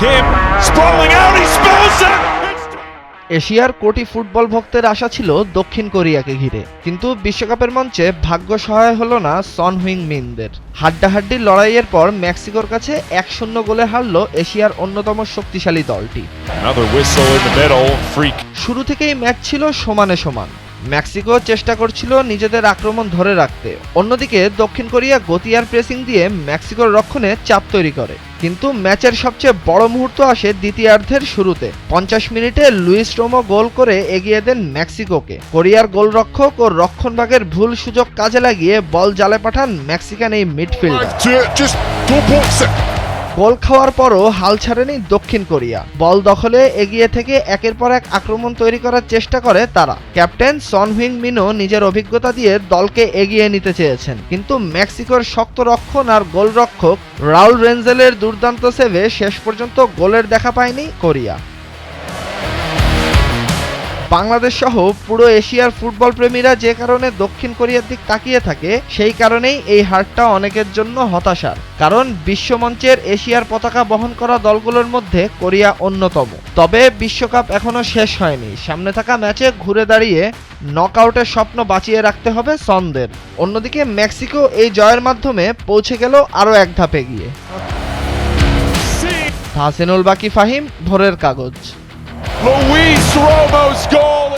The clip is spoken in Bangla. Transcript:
Kim sprawling out, he spells it! এশিয়ার কোটি ফুটবল ভক্তের আশা ছিল দক্ষিণ কোরিয়াকে ঘিরে, কিন্তু বিশ্বকাপের মঞ্চে ভাগ্য সহায় হলো না সন হুইং মিনদের। হাড্ডাহাড্ডি লড়াইয়ের পর মেক্সিকোর কাছে 1-0 গোলে হারল এশিয়ার অন্যতম শক্তিশালী দলটি। Another whistle in the middle, freak. শুরু থেকেই ম্যাচ ছিল সমানে সমান। মেক্সিকো চেষ্টা করছিল নিজেদের আক্রমণ ধরে রাখতে, অন্যদিকে দক্ষিণ কোরিয়া গতি আর প্রেসিং দিয়ে মেক্সিকোর রক্ষণে চাপ তৈরি করে। কিন্তু ম্যাচের সবচেয়ে বড় মুহূর্ত আসে দ্বিতীয়ার্ধের শুরুতে। 50 মিনিটে লুইস রোমো গোল করে এগিয়ে দেন মেক্সিকোকে। কোরিয়ার গোলরক্ষক ও রক্ষণভাগের ভুল সুযোগ কাজে লাগিয়ে বল জালে পাঠান মেক্সিকান এই midfielder. Just go box it. গোল খাওয়ার পরও হাল ছাড়েনি দক্ষিণ কোরিয়া। বল দখলে এগিয়ে থেকে একের পর এক আক্রমণ তৈরি করার চেষ্টা করে তারা। ক্যাপ্টেন সন হুইং মিনও নিজের অভিজ্ঞতা দিয়ে দলকে এগিয়ে নিতে চেয়েছেন, কিন্তু মেক্সিকোর শক্ত রক্ষণ আর গোলরক্ষক রাউল রেঞ্জেলের দুর্দান্ত সেভে শেষ পর্যন্ত গোলের দেখা পায়নি কোরিয়া। বাংলাদেশ সহ পুরো এশিয়ার ফুটবল প্রেমীরা যে কারণে দক্ষিণ কোরিয়ার দিক তাকিয়ে থাকে, সেই কারণেই এই হারটা অনেকের জন্য হতাশার। কারণ বিশ্বমঞ্চের এশিয়ার পতাকা বহন করা দলগুলোর মধ্যে কোরিয়া অন্যতম। তবে বিশ্বকাপ এখনো শেষ হয়নি, সামনে থাকা ম্যাচে ঘুরে দাঁড়িয়ে নকআউটের স্বপ্ন বাঁচিয়ে রাখতে হবে সনদের। অন্যদিকে মেক্সিকো এই জয়ের মাধ্যমে পৌঁছে গেল আরও এক ধাপ এগিয়ে। হাসিনুল বাকি ফাহিম, ভোরের কাগজ। Luis Romo's goal.